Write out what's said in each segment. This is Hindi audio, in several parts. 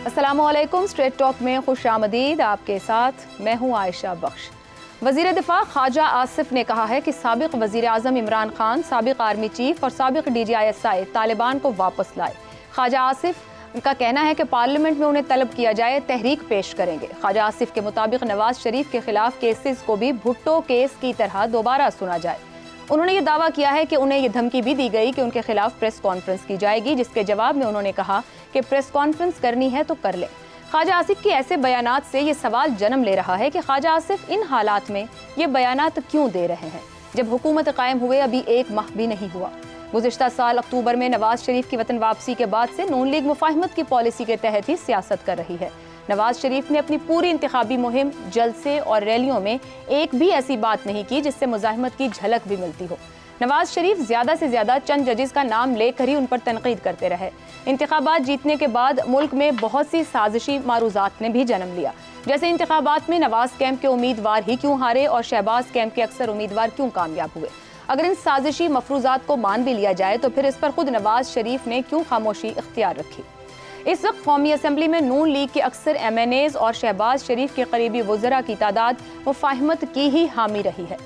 अस्सलामुअलैकुम। स्ट्रेट टॉक में खुश आमदीद। आपके साथ मैं हूँ आयशा बख्श। वज़ीर दिफा ख्वाजा आसिफ ने कहा है कि साबिक़ वज़ीर आज़म इमरान खान, साबिक़ आर्मी चीफ और साबिक़ DGISI तालिबान को वापस लाए। ख्वाजा आसिफ का कहना है कि पार्लियामेंट में उन्हें तलब किया जाए, तहरीक पेश करेंगे। ख्वाजा आसिफ के मुताबिक नवाज शरीफ के खिलाफ केसेस को भी भुट्टो केस की तरह दोबारा सुना जाए। उन्होंने ये दावा किया है कि उन्हें ये धमकी भी दी गई कि उनके खिलाफ प्रेस कॉन्फ्रेंस की जाएगी, जिसके जवाब में उन्होंने कहा कि प्रेस कॉन्फ्रेंस करनी है तो कर लें। ख्वाजा आसिफ के ऐसे बयानात से ये सवाल जन्म ले रहा है कि ख्वाजा आसिफ इन हालात में ये बयानात क्यों दे रहे हैं, जब हुकूमत कायम हुए अभी 1 माह भी नहीं हुआ। गुज़िश्ता साल अक्टूबर में नवाज शरीफ की वतन वापसी के बाद से नून लीग मुफाहिमत की पॉलिसी के तहत ही सियासत कर रही है। नवाज शरीफ ने अपनी पूरी इंतखाबी मुहिम, जलसे और रैलियों में एक भी ऐसी बात नहीं की जिससे मुजाहिमत की झलक भी मिलती हो। नवाज शरीफ ज्यादा से ज्यादा चंद जजेस का नाम लेकर ही उन पर तनकीद करते रहे। इंतखाबात जीतने के बाद मुल्क में बहुत सी साजिशी मारूजात ने भी जन्म लिया, जैसे इंतखाबात में नवाज कैंप के उम्मीदवार ही क्यों हारे और शहबाज कैंप के अक्सर उम्मीदवार क्यों कामयाब हुए। अगर इन साजिशी मफरूजात को मान भी लिया जाए तो फिर इस पर खुद नवाज शरीफ ने क्यों खामोशी इख्तियार रखी। इस वक्त कौमी असम्बली में नून लीग के अक्सर MNAs और शहबाज शरीफ के करीबी वज़रा की तादाद मुफाहिमत की ही हामी रही है।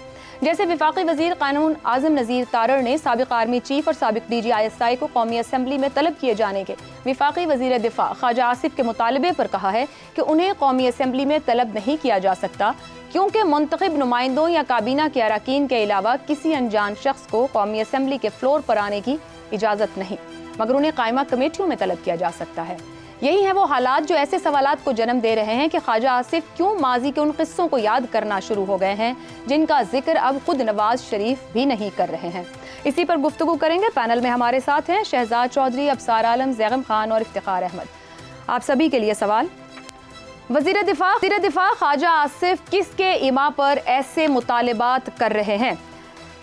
जैसे वफाकी वज़ीर कानून आज़म नज़ीर तारड़ ने साबिक़ आर्मी चीफ और साबिक़ DGISI को कौमी असम्बली में तलब किए जाने के वफाकी वज़ीर दिफा ख्वाजा आसिफ के मुतालबे पर कहा है कि उन्हें कौमी असम्बली में तलब नहीं किया जा सकता, क्योंकि मुंतखब नुमाइंदों या काबीना के अरकान के अलावा किसी अनजान शख्स को कौमी असम्बली के फ्लोर पर आने की इजाज़त नहीं, मगर उन्हें कायमा कमेटियों में तलब किया जा सकता है। यही है वो हालात जो ऐसे सवालात को जन्म दे रहे हैं कि ख्वाजा आसिफ क्यों माजी के उन किस्सों को याद करना शुरू हो गए हैं जिनका जिक्र अब खुद नवाज शरीफ भी नहीं कर रहे हैं। इसी पर गुफ्तगू करेंगे। पैनल में हमारे साथ हैं शहजाद चौधरी, अबसार आलम, जैगम खान और इफ्तिखार अहमद। आप सभी के लिए सवाल। वज़ीर दिफा ख्वाजा आसिफ किसके इमा पर ऐसे मुतालिबात कर रहे हैं?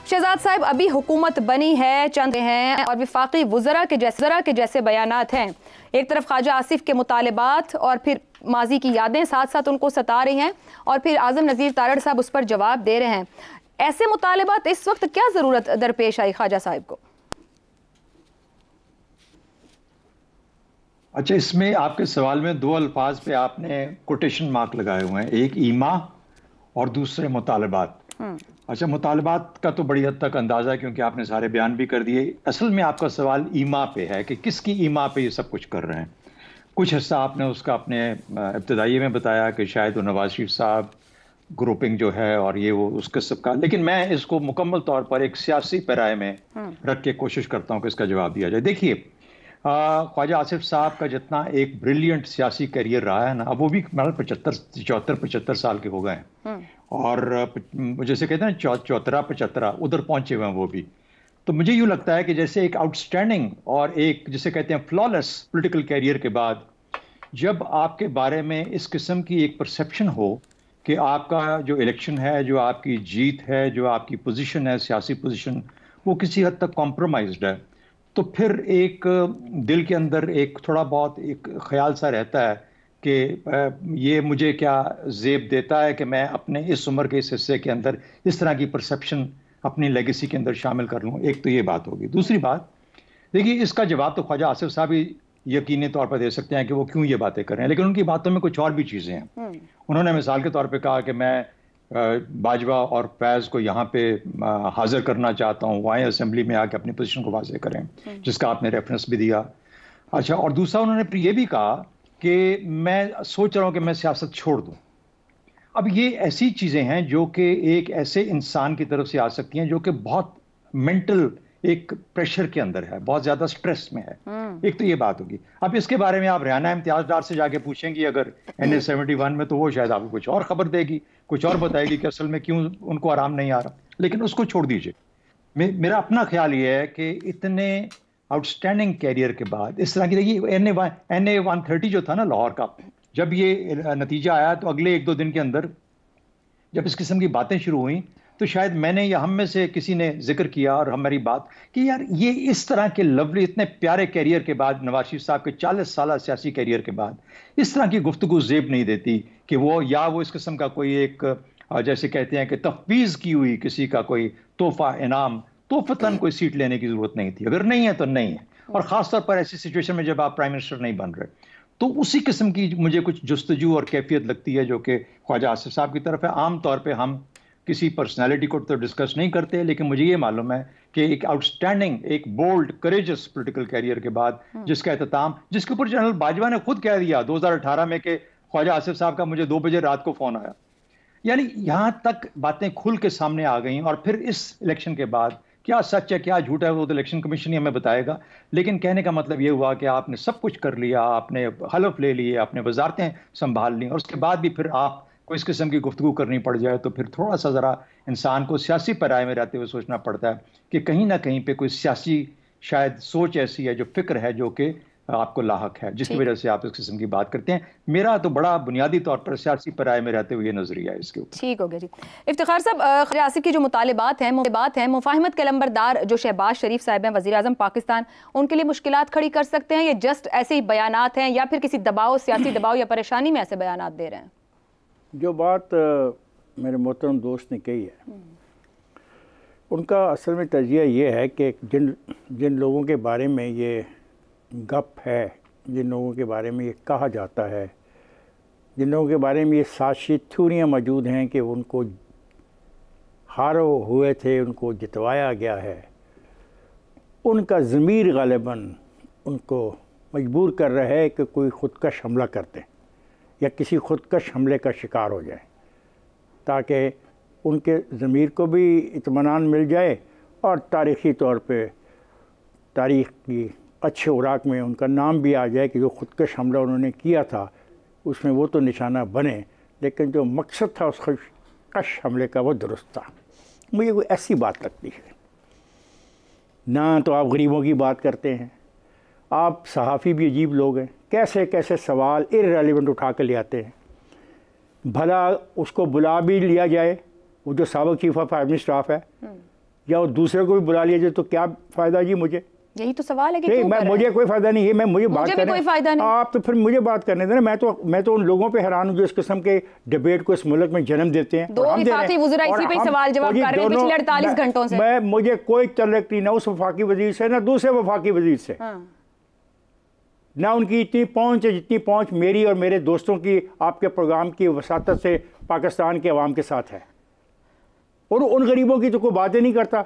शहजाद साहब, अभी हुकूमत बनी है, चंद हैं और वफाकी वज़रा के जैसे बयानात हैं। एक तरफ ख्वाजा आसिफ के मुतालिबात और फिर माजी की यादें साथ साथ उनको सता रही हैं, और फिर आज़म नज़ीर तारड़ साहब उस पर जवाब दे रहे हैं। ऐसे मुतालिबात इस वक्त क्या ज़रूरत दरपेश आई ख्वाजा साहब को? अच्छा, इसमें आपके सवाल में 2 अल्फाज पे आपने कोटेशन मार्क लगाए हुए हैं, एक ईमा और दूसरे मुतालिबात। अच्छा, मुतालिबात का तो बड़ी हद तक अंदाज़ा है क्योंकि आपने सारे बयान भी कर दिए। असल में आपका सवाल ईमा पे है कि किसकी ईमा पे ये सब कुछ कर रहे हैं। कुछ हिस्सा आपने उसका अपने इब्तदाई में बताया कि शायद वो नवाज शरीफ साहब ग्रुपिंग जो है और ये वो उस किस्म का, लेकिन मैं इसको मुकम्मल तौर पर एक सियासी पैराए में रख के कोशिश करता हूँ कि इसका जवाब दिया जाए। देखिए, ख्वाजा आसिफ साहब का जितना एक ब्रिलियंट सियासी करियर रहा है ना, अब वो भी 74-75 साल के हो गए हैं और जैसे कहते हैं 74-75 उधर पहुंचे हुए हैं वो भी। तो मुझे यूँ लगता है कि जैसे एक आउटस्टैंडिंग और एक जिसे कहते हैं फ्लॉलेस पॉलिटिकल कैरियर के बाद जब आपके बारे में इस किस्म की एक परसेप्शन हो कि आपका जो इलेक्शन है, जो आपकी जीत है, जो आपकी पोजीशन है, सियासी पोजीशन, वो किसी हद तक कॉम्प्रोमाइज्ड है, तो फिर एक दिल के अंदर एक थोड़ा बहुत एक ख्याल सा रहता है कि ये मुझे क्या ज़ेब देता है कि मैं अपने इस उम्र के इस हिस्से के अंदर इस तरह की परसेप्शन अपनी लेगेसी के अंदर शामिल कर लूँ। एक तो ये बात होगी। दूसरी बात, देखिए, इसका जवाब तो ख्वाजा आसिफ साहब ही यकीनी तौर पर दे सकते हैं कि वो क्यों ये बातें कर रहे हैं, लेकिन उनकी बातों में कुछ और भी चीज़ें हैं। उन्होंने मिसाल के तौर पर कहा कि मैं बाजवा और फैज़ को यहाँ पे हाजिर करना चाहता हूँ, वहाँ असेंबली में आके अपनी पोजीशन को वाज़ेह करें, जिसका आपने रेफरेंस भी दिया। अच्छा, और दूसरा उन्होंने ये भी कहा कि मैं सोच रहा हूँ कि मैं सियासत छोड़ दूँ। अब ये ऐसी चीज़ें हैं जो कि एक ऐसे इंसान की तरफ से आ सकती हैं जो कि बहुत मेंटल एक प्रेशर के अंदर है, बहुत ज़्यादा स्ट्रेस में है। एक तो ये बात होगी। अब इसके बारे में आप रियाना इम्तियाज़ डार से जाके पूछेंगी अगर NA-71 में, तो वो शायद आपको कुछ और खबर देगी, कुछ और बताएगी कि असल में क्यों उनको आराम नहीं आ रहा। लेकिन उसको छोड़ दीजिए। मेरा अपना ख्याल ये है कि इतने आउटस्टैंडिंग कैरियर के बाद इस तरह की, देखिए NA-130 जो था ना लाहौर का, जब ये नतीजा आया तो अगले 1-2 दिन के अंदर जब इस किस्म की बातें शुरू हुई तो शायद मैंने या हम में से किसी ने जिक्र किया और हमारी बात कि यार ये इस तरह के लवली इतने प्यारे कैरियर के बाद, नवाज शरीफ साहब के 40 साल सियासी कैरियर के बाद इस तरह की गुफ्तगू ज़ेब नहीं देती कि वो इस किस्म का कोई एक जैसे कहते हैं कि तफवीज़ की हुई किसी का कोई तोहफा इनाम, तोहफतन कोई सीट लेने की जरूरत नहीं थी। अगर नहीं है तो नहीं है, और खासतौर पर ऐसी सिचुएशन में जब आप प्राइम मिनिस्टर नहीं बन रहे। तो उसी किस्म की मुझे कुछ जुस्तजू और कैफियत लगती है जो कि ख्वाजा आसिफ साहब की तरफ है। आम तौर पे हम किसी पर्सनालिटी को तो डिस्कस नहीं करते, लेकिन मुझे ये मालूम है कि एक आउटस्टैंडिंग, एक बोल्ड, करेजस पॉलिटिकल कैरियर के बाद जिसका एहतमाम, जिसके ऊपर जनरल बाजवा ने खुद कह दिया 2018 में कि ख्वाजा आसिफ साहब का मुझे 2 बजे रात को फोन आया। यानी यहां तक बातें खुल के सामने आ गई। और फिर इस इलेक्शन के बाद क्या सच है क्या झूठ है वो तो इलेक्शन कमीशन ही हमें बताएगा, लेकिन कहने का मतलब ये हुआ कि आपने सब कुछ कर लिया, आपने हलफ ले लिए, आपने वजारतें संभाल ली, और उसके बाद भी फिर आप को इस किस्म की गुफ्तगू करनी पड़ जाए तो फिर थोड़ा सा ज़रा इंसान को सियासी पैराए में रहते हुए सोचना पड़ता है कि कहीं ना कहीं पे कोई सियासी शायद सोच ऐसी है, जो फिक्र है, जो कि आपको लाहक है, जिसकी वजह से आप इस किस्म की बात करते हैं। मेरा तो बड़ा बुनियादी तौर पर सियासी पैराए में रहते हुए नजरिया है इसके ऊपर। ठीक हो गया जी। इफ्तिखार साहब, ख्वाजा आसिफ की जो मुतालिबात हैं मुफाहिमत के लंबरदार जो शहबाज शरीफ साहब हैं, वज़ीर आज़म पाकिस्तान, उनके लिए मुश्किलात खड़ी कर सकते हैं? ये जस्ट ऐसे ही बयानात हैं या फिर किसी दबाव, सियासी दबाव या परेशानी में ऐसे बयानात दे रहे हैं? जो बात मेरे मोहतरम दोस्त ने कही है, उनका असल में तजिया ये है कि जिन लोगों के बारे में ये गप है, जिन लोगों के बारे में ये कहा जाता है, जिन लोगों के बारे में ये साजिशी थ्योरियाँ मौजूद हैं कि उनको हारे हुए थे, उनको जितवाया गया है, उनका ज़मीर गालिबन उनको मजबूर कर रहा है कि कोई ख़ुदकश हमला कर दें या किसी ख़ुदकश हमले का शिकार हो जाए, ताकि उनके ज़मीर को भी इत्मीनान मिल जाए और तारीख़ी तौर पे तारीख़ की अच्छे उराक में उनका नाम भी आ जाए कि जो ख़ुदकश हमला उन्होंने किया था उसमें वो तो निशाना बने, लेकिन जो मकसद था उस ख़ुदकश हमले का वो दुरुस्त था। मुझे कोई ऐसी बात लगती है ना। तो आप गरीबों की बात करते हैं, आप सहाफ़ी भी अजीब लोग हैं, कैसे कैसे सवाल इर्रेलेवेंट उठा कर ले आते हैं। भला उसको बुला भी लिया जाए, वो जो साबिक़ चीफ ऑफ आर्मी स्टाफ है, या वो दूसरे को भी बुला लिया जाए तो क्या फ़ायदा जी? मुझे यही तो सवाल है कि नहीं, मुझे कोई फ़ायदा नहीं है। मुझे बात करने, कोई फ़ायदा नहीं। आप तो फिर मुझे बात करने देना। मैं तो उन लोगों पे हैरान हूँ जो इस किस्म के डिबेट को इस मुल्क में जन्म देते हैं। दो वफाकी वज़ीर इसी पे सवाल जवाब कर रहे हैं पिछले 48 घंटों से। मुझे कोई तल्लुक़ नहीं ना उस वफाकी वज़ीर से ना दूसरे वफाकी वज़ीर से, ना उनकी इतनी पहुँच है जितनी पहुँच मेरी और मेरे दोस्तों की आपके प्रोग्राम की वसातत से पाकिस्तान के अवाम के साथ है। और उन गरीबों की तो कोई बात ही नहीं करता।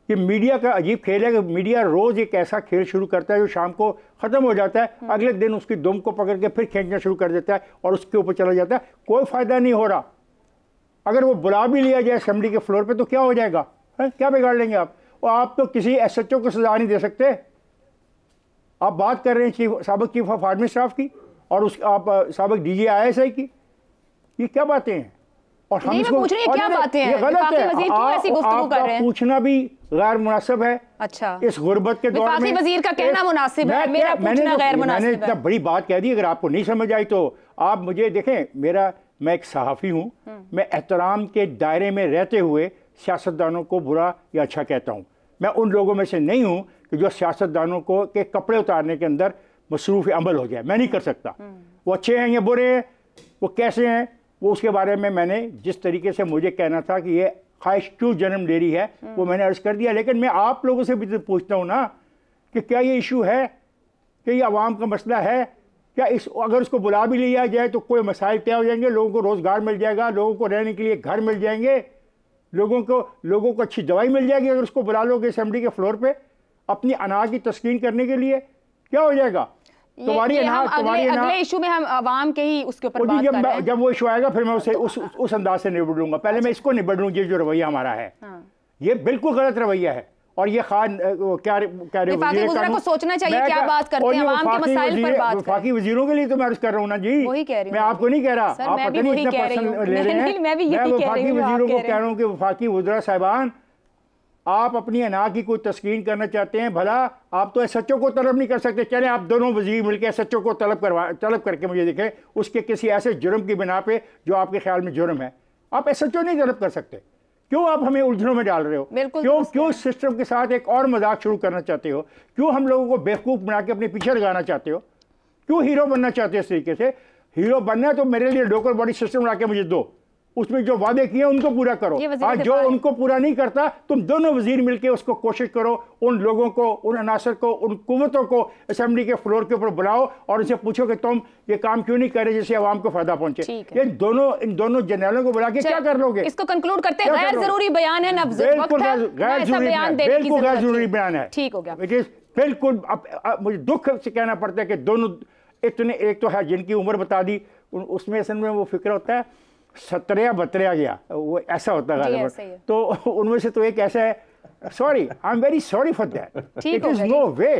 कि मीडिया का अजीब खेल है कि मीडिया रोज़ एक ऐसा खेल शुरू करता है जो शाम को ख़त्म हो जाता है, अगले दिन उसकी दुम को पकड़ के फिर खींचना शुरू कर देता है और उसके ऊपर चला जाता है। कोई फ़ायदा नहीं हो रहा। अगर वो बुला भी लिया जाए असेंबली के फ्लोर पे तो क्या हो जाएगा? क्या बिगाड़ लेंगे आप? और आप तो किसी SHO को सजा नहीं दे सकते। आप बात कर रहे हैं साबिक़ चीफ ऑफ आर्मी स्टाफ की और उस आप साबिक़ DG ISI की, ये क्या बातें हैं? और हम इसको पूछ रहे हैं क्या बातें हैं? ये गलत है। आप पूछना भी गैर मुनासिब है। अच्छा, इस गुर्बत के दौर में वजीर का कहना मुनासिब है, मेरा पूछना गैर मुनासिब है। मैंने इतना बड़ी बात कह दी, अगर आपको नहीं समझ आई तो आप मुझे देखें। मैं एक सहाफ़ी हूँ, मैं एहतराम के दायरे में रहते हुए सियासतदानों को बुरा या अच्छा कहता हूँ। मैं उन लोगों में से नहीं हूँ कि जो सियासतदानों को के कपड़े उतारने के अंदर मसरूफ़ अमल हो जाए। मैं नहीं कर सकता। वो अच्छे हैं या बुरे हैं, वो कैसे हैं, वो उसके बारे में मैंने जिस तरीके से मुझे कहना था कि ये ख्वाहिश क्यों जन्म ले रही है वो मैंने अर्ज़ कर दिया। लेकिन मैं आप लोगों से भी तो पूछता हूँ ना कि क्या ये इशू है, कि ये आवाम का मसला है? क्या अगर उसको बुला भी लिया जाए तो कोई मसाइल तय हो जाएंगे, लोगों को रोज़गार मिल जाएगा, लोगों को रहने के लिए घर मिल जाएंगे, लोगों को अच्छी दवाई मिल जाएगी। अगर उसको बुला लोगे असेंबली के फ्लोर पर अपनी अनाज की तस्कीन करने के लिए, क्या हो जाएगा? तुम्हारी अगले इशू में हम आवाम के ही उसके ऊपर बात कर रहे हैं। जब वो इशू आएगा फिर मैं उसे उस अंदाज से निबड़ लूंगा। पहले मैं इसको निबड़ लूँ। ये जो रवैया हमारा है ये बिल्कुल गलत रवैया है। और ये को सोचना चाहिए क्या बात करते हैं, आवाम के मसाइल पर बात करें। वफाकी वजीरों के लिए तो मैं अर्ज कर रहा हूँ ना जी, वही कह रही हूँ। मैं आपको नहीं कह रहा, आप पता नहीं इतना पर्सनल ले रहे हैं। मैं वफाकी वजीरों को कह रहा हूँ कि वफाकी वज़ीर साहिबान, आप अपनी अना की कोई तस्कीन करना चाहते हैं, भला आप तो SHO को तलब नहीं कर सकते। चले आप दोनों वजीर मिलकर SHO को तलब करके मुझे दिखे उसके किसी ऐसे जुर्म की बिना पे जो आपके ख्याल में जुर्म है। आप SHO नहीं तलब कर सकते। क्यों आप हमें उलझनों में डाल रहे हो? क्यों सिस्टम के साथ एक और मजाक शुरू करना चाहते हो? क्यों हम लोगों को बेवकूफ़ बना के अपने पीछे लगाना चाहते हो? क्यों हीरो बनना चाहते हो? इस तरीके से हीरो बनना है तो मेरे लिए लोकल बॉडी सिस्टम ला के मुझे दो, उसमें जो वादे किए उनको पूरा करो। आज जो उनको पूरा नहीं करता, तुम दोनों वजीर मिलके उसको कोशिश करो, उन लोगों को, उन अनासर को, उन कुव्वतों को असेंबली के फ्लोर के ऊपर बुलाओ और उनसे पूछो कि तुम ये काम क्यों नहीं कर रहे जिससे आवाम को फायदा पहुंचे। ये इन दोनों जनरलों को बुला के क्या कर लोगे? इसको कंक्लूड करते हैं। गैर जरूरी बयान है, बिल्कुल गैर जरूरी बयान है। ठीक हो गया। बिल्कुल मुझे दुख से कहना पड़ता है कि दोनों इतने, एक तो है जिनकी उम्र बता दी, उसमें असल में वो फिक्र होता है सतरिया बतरिया गया, वो ऐसा होता है। तो उनमें से तो एक ऐसा है, sorry, I am very sorry for that, it is no way.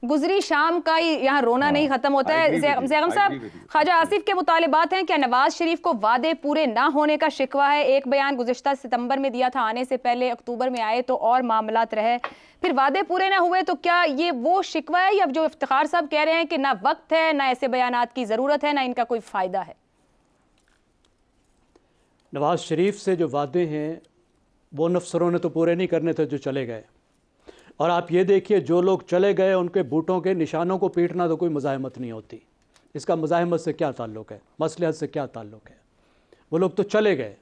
गुजरी शाम का यहाँ रोना नहीं खत्म होता है। ज़ैगम साहब, ख्वाजा आसिफ के मुतालिबात हैं, क्या नवाज शरीफ को वादे पूरे ना होने का शिकवा है? एक बयान गुज़िश्ता सितंबर में दिया था, आने से पहले अक्टूबर में आए तो और मामलात रहे, फिर वादे पूरे ना हुए, तो क्या ये वो शिकवा है या जो इफ्तिखार साहब कह रहे हैं कि ना वक्त है, ना ऐसे बयानात की ज़रूरत है, ना इनका कोई फ़ायदा है? नवाज शरीफ से जो वादे हैं वो अफसरों ने तो पूरे नहीं करने थे जो चले गए, और आप ये देखिए जो लोग चले गए उनके बूटों के निशानों को पीटना तो कोई मज़ाहमत नहीं होती। इसका मज़ाहमत से क्या ताल्लुक़ है, मसलहत से क्या ताल्लुक़ है? वो लोग तो चले गए,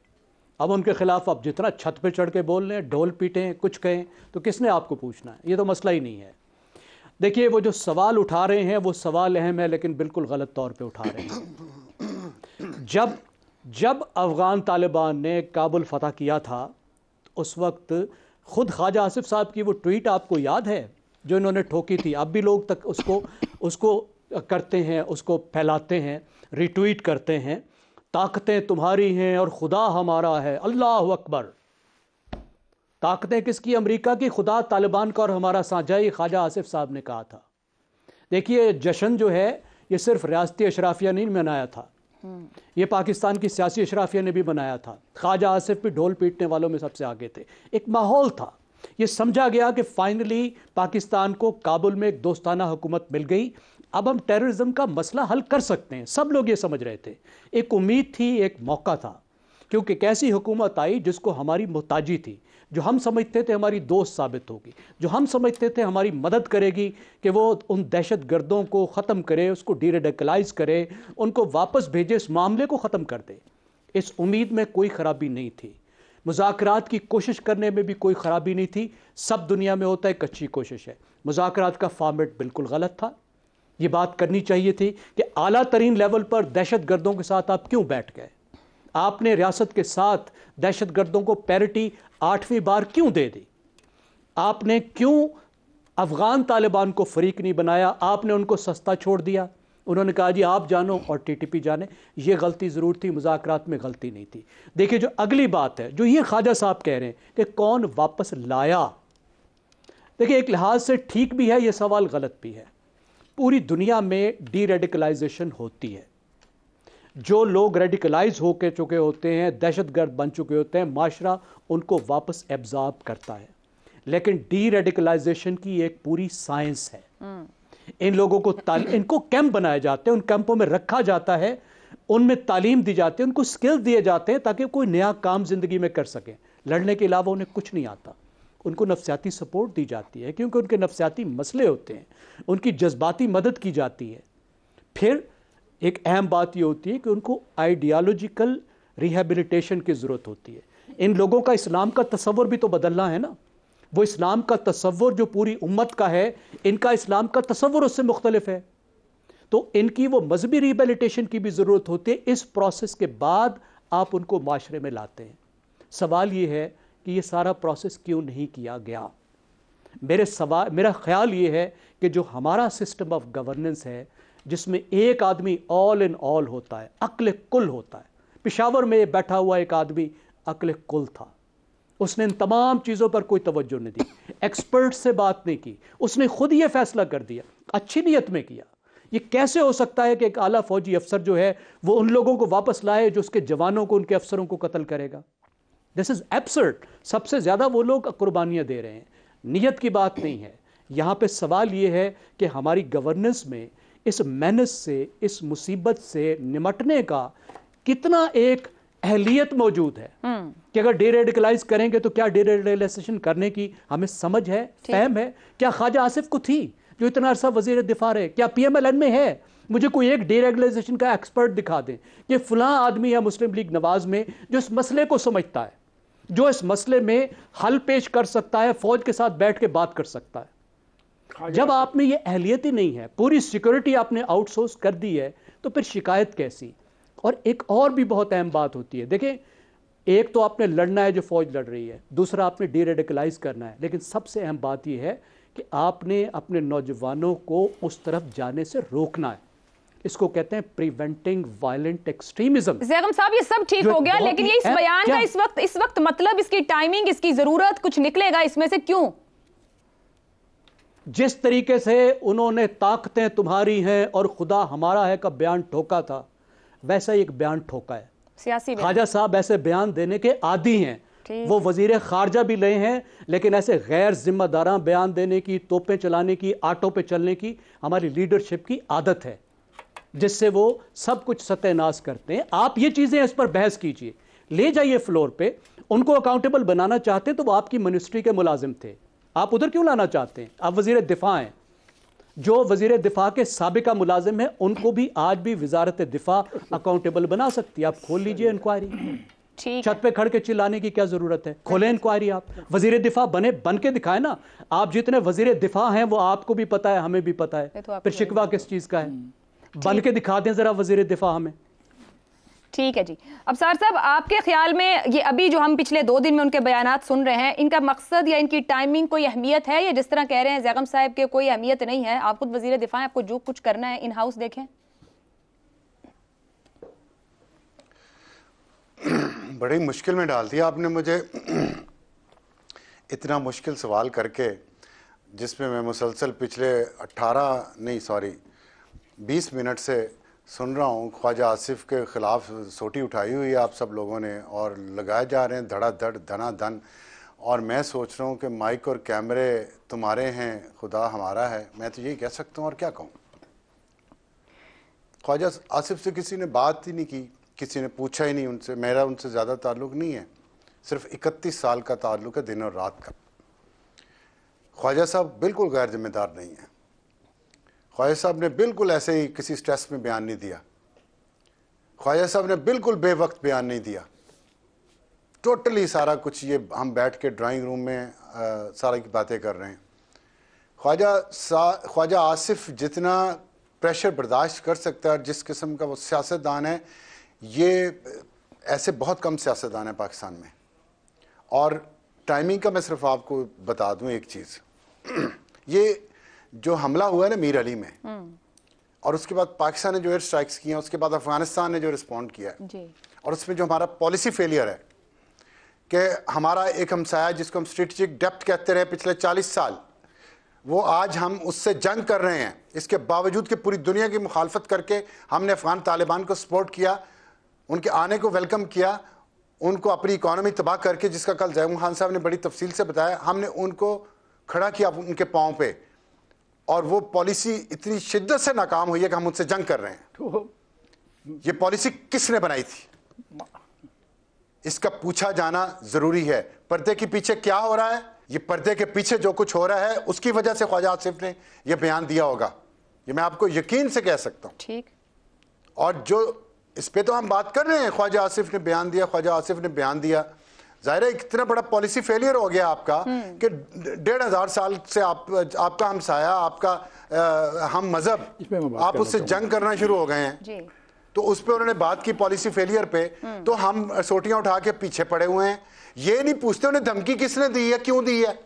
अब उनके ख़िलाफ़ आप जितना छत पे चढ़ के बोल लें, ढोल पीटें, कुछ कहें, तो किसने आपको पूछना है? ये तो मसला ही नहीं है। देखिए वो जो सवाल उठा रहे हैं वो सवाल अहम है, लेकिन बिल्कुल गलत तौर पर उठा रहे हैं। जब अफ़गान तालिबान ने काबुल फ़तह किया था, उस वक्त ख़ुद ख्वाजा आसिफ साहब की वो ट्वीट आपको याद है जो इन्होंने ठोकी थी? अब भी लोग तक उसको करते हैं, उसको फैलाते हैं, रिट्वीट करते हैं, ताकतें तुम्हारी हैं और खुदा हमारा है, अल्लाह अकबर। ताकतें किसकी? अमेरिका की। खुदा तालिबान का और हमारा साझा, ही ख्वाजा आसिफ साहब ने कहा था। देखिए जश्न जो है ये सिर्फ रियासती अशराफिया नहीं मनाया था, ये पाकिस्तान की सियासी अशराफिया ने भी बनाया था। ख्वाजा आसिफ भी ढोल पीटने वालों में सबसे आगे थे। एक माहौल था, ये समझा गया कि फाइनली पाकिस्तान को काबुल में एक दोस्ताना हुकूमत मिल गई, अब हम टेररिज्म का मसला हल कर सकते हैं। सब लोग ये समझ रहे थे, एक उम्मीद थी, एक मौका था, क्योंकि एक ऐसी हुकूमत आई जिसको हमारी मोहताजी थी, जो हम समझते थे हमारी दोस्त साबित होगी, जो हम समझते थे हमारी मदद करेगी कि वो उन दहशत गर्दों को ख़त्म करे, उसको डीरेडिकलाइज करे, उनको वापस भेजे, इस मामले को ख़त्म कर दे। इस उम्मीद में कोई ख़राबी नहीं थी, मुज़ाकरात की कोशिश करने में भी कोई ख़राबी नहीं थी। सब दुनिया में होता है कच्ची कोशिश है। मुज़ाकरात का फॉर्मेट बिल्कुल गलत था। ये बात करनी चाहिए थी कि आला तरीन लेवल पर दहशत गर्दों के साथ आप क्यों बैठ गए? आपने रियासत के साथ दहशत गर्दों को पैरिटी 8वीं बार क्यों दे दी? आपने क्यों अफ़गान तालिबान को फरीक नहीं बनाया? आपने उनको सस्ता छोड़ दिया। उन्होंने कहा जी आप जानो और टीटीपी जाने। ये गलती ज़रूर थी, मुज़ाकरात में गलती नहीं थी। देखिए जो अगली बात है, जो ये ख्वाजा साहब कह रहे हैं कि कौन वापस लाया, देखिए एक लिहाज से ठीक भी है, ये सवाल गलत भी है। पूरी दुनिया में डी रेडिकलाइजेशन होती है। जो लोग रेडिकलाइज होकर चुके होते हैं, दहशतगर्द बन चुके होते हैं, माशरा उनको वापस एब्जॉर्ब करता है। लेकिन डी रेडिकलाइजेशन की एक पूरी साइंस है। इन लोगों को इनको कैंप बनाए जाते हैं, उन कैंपों में रखा जाता है, उनमें तालीम दी जाती है, उनको स्किल दिए जाते हैं ताकि कोई नया काम ज़िंदगी में कर सकें। लड़ने के अलावा उन्हें कुछ नहीं आता। उनको नफ्सियाती सपोर्ट दी जाती है क्योंकि उनके नफ्सियाती मसले होते हैं, उनकी जज्बाती मदद की जाती है। फिर एक अहम बात ये होती है कि उनको आइडियालॉजिकल रिहेबिलिटेशन की ज़रूरत होती है। इन लोगों का इस्लाम का तसव्वुर भी तो बदलना है ना। वो इस्लाम का तसव्वुर जो पूरी उम्मत का है, इनका इस्लाम का तसव्वुर उससे मुख्तलिफ है। तो इनकी वो मजहबी रिहेबिलिटेशन की भी ज़रूरत होती है। इस प्रोसेस के बाद आप उनको माशरे में लाते हैं। सवाल ये है कि ये सारा प्रोसेस क्यों नहीं किया गया? मेरा ख्याल ये है कि जो हमारा सिस्टम ऑफ गवर्नेंस है, जिसमें एक आदमी ऑल इन ऑल होता है, अक्ल कुल होता है। पेशावर में बैठा हुआ एक आदमी अक्ल कुल था, उसने इन तमाम चीज़ों पर कोई तवज्जो नहीं दी, एक्सपर्ट से बात नहीं की, उसने खुद ये फैसला कर दिया, अच्छी नीयत में किया। ये कैसे हो सकता है कि एक आला फौजी अफसर जो है वो उन लोगों को वापस लाए जो उसके जवानों को, उनके अफसरों को कत्ल करेगा? This is absurd. सबसे ज़्यादा वो लोग कुर्बानियाँ दे रहे हैं, नीयत की बात नहीं है। यहाँ पे सवाल ये है कि हमारी गवर्नेंस में इस मेहनत से, इस मुसीबत से निमटने का कितना एक अहलियत मौजूद है कि अगर डीरेडिकलाइज करेंगे तो क्या डीरेडिकलाइजेशन करने की हमें समझ है, फहम है? क्या ख्वाजा आसिफ को थी जो इतना अरसा वजीर दिफा रहे? क्या PMLN में है? मुझे कोई एक डीरेगुलाइजेशन का एक्सपर्ट दिखा दें कि फलां आदमी है मुस्लिम लीग नवाज में जो इस मसले को समझता है, जो इस मसले में हल पेश कर सकता है, फौज के साथ बैठ के बात कर सकता है। जब आप में ये अहलियत ही नहीं है, पूरी सिक्योरिटी आपने आउटसोर्स कर दी है, तो फिर शिकायत कैसी? और एक और भी बहुत अहम बात होती है, देखें, एक तो आपने लड़ना है जो फौज लड़ रही है, दूसरा आपने डीरेडिकलाइज करना है, लेकिन सबसे अहम बात यह है कि आपने अपने नौजवानों को उस तरफ जाने से रोकना है। इसको कहते हैं प्रिवेंटिंग वायलेंट एक्सट्रीमिज्म। ज़ैगम साहब, ये सब ठीक हो गया, लेकिन ये इस बयान का इस वक्त मतलब, इसकी टाइमिंग, इसकी जरूरत, कुछ निकलेगा इसमें से क्यों? जिस तरीके से उन्होंने ताकतें तुम्हारी हैं और खुदा हमारा है का बयान ठोका था, वैसा ही एक बयान ठोका है। सियासी ख्वाजा साहब ऐसे बयान देने के आदी हैं, वो वजीर खारजा भी रहे हैं, लेकिन ऐसे गैर जिम्मेदाराना बयान देने की, तोपें चलाने की, आटों पे चलने की हमारी लीडरशिप की आदत है, जिससे वो सब कुछ सत्यानाश करते हैं। आप ये चीज़ें इस पर बहस कीजिए, ले जाइए फ्लोर पे। उनको अकाउंटेबल बनाना चाहते तो वो आपकी मिनिस्ट्री के मुलाजिम थे, आप उधर क्यों लाना चाहते हैं? आप वजीर दिफा हैं, जो वजीर दिफा के साबिका मुलाजिम है उनको भी आज भी वजारत दिफा अकाउंटेबल बना सकती है। आप खोल लीजिए इंक्वायरी, छत पे खड़ के चिल्लाने की क्या जरूरत है? खोले इंक्वायरी, आप वजीर दिफा बन के दिखाए ना। आप जितने वजीर दिफा हैं वो आपको भी पता है, हमें भी पता है, फिर शिकवा किस चीज का है? बन के दिखा दें जरा वजीर दिफा हमें। ठीक है जी। अब सर साहब, आपके ख्याल में ये अभी जो हम पिछले 2 दिन में उनके बयानात सुन रहे हैं, इनका मकसद या इनकी टाइमिंग कोई अहमियत है, या जिस तरह कह रहे हैं ज़ैगम साहब के कोई अहमियत नहीं है, आप खुद वजीर दिफा हैं, आपको जो कुछ करना है इन हाउस देखें? बड़ी मुश्किल में डाल दिया आपने मुझे, इतना मुश्किल सवाल करके, जिसमें मैं मुसलसल पिछले 20 मिनट से सुन रहा हूँ। ख्वाजा आसिफ के ख़िलाफ़ सोटी उठाई हुई है आप सब लोगों ने, और लगाए जा रहे हैं धड़ाधड़ धनाधन, और मैं सोच रहा हूँ कि माइक और कैमरे तुम्हारे हैं, खुदा हमारा है। मैं तो यही कह सकता हूँ, और क्या कहूँ। ख्वाजा आसिफ से किसी ने बात ही नहीं की, किसी ने पूछा ही नहीं उनसे। मेरा उनसे ज़्यादा ताल्लुक़ नहीं है, सिर्फ 31 साल का ताल्लुक़ है, दिन और रात का। ख्वाजा साहब बिल्कुल गैर जिम्मेदार नहीं है। ख्वाजा साहब ने बिल्कुल ऐसे ही किसी स्ट्रेस में बयान नहीं दिया। ख्वाजा साहब ने बिल्कुल बेवक्त बयान नहीं दिया। टोटली सारा कुछ ये हम बैठ के ड्राइंग रूम में सारा की बातें कर रहे हैं। ख्वाजा आसिफ जितना प्रेशर बर्दाश्त कर सकता है, जिस किस्म का वो सियासतदान है, ये ऐसे बहुत कम सियासतदान है पाकिस्तान में। और टाइमिंग का मैं सिर्फ आपको बता दूं एक चीज़, ये जो हमला हुआ है ना मीर अली में, और उसके बाद पाकिस्तान ने जो एयर स्ट्राइक्स किए, उसके बाद अफगानिस्तान ने जो रिस्पॉन्ड किया है जी। और उसमें जो हमारा पॉलिसी फेलियर है कि हमारा एक हमसाया जिसको हम स्ट्रेटेजिक डेप्थ कहते रहे पिछले 40 साल, वो आज हम उससे जंग कर रहे हैं। इसके बावजूद कि पूरी दुनिया की मुखालफत करके हमने अफगान तालिबान को सपोर्ट किया, उनके आने को वेलकम किया, उनको अपनी इकॉनमी तबाह करके, जिसका कल ज़ैगम खान साहब ने बड़ी तफसील से बताया, हमने उनको खड़ा किया उनके पाँव पे, और वो पॉलिसी इतनी शिद्दत से नाकाम हुई है कि हम उनसे जंग कर रहे हैं। ये पॉलिसी किसने बनाई थी, इसका पूछा जाना जरूरी है। पर्दे के पीछे क्या हो रहा है, ये पर्दे के पीछे जो कुछ हो रहा है उसकी वजह से ख्वाजा आसिफ ने यह बयान दिया होगा, ये मैं आपको यकीन से कह सकता हूँ। ठीक। और जो इस पे तो हम बात कर रहे हैं, ख्वाजा आसिफ ने बयान दिया, ख्वाजा आसिफ ने बयान दिया। जाहिर है इतना बड़ा पॉलिसी फेलियर हो गया आपका कि 1500 साल से आपका हमसाया, आपका हम मजहब, आप उससे जंग करना शुरू हो गए हैं। तो उस पर उन्होंने बात की पॉलिसी फेलियर पे, तो हम सोटियां उठा के पीछे पड़े हुए हैं। ये नहीं पूछते उन्हें धमकी किसने दी है, क्यों दी है।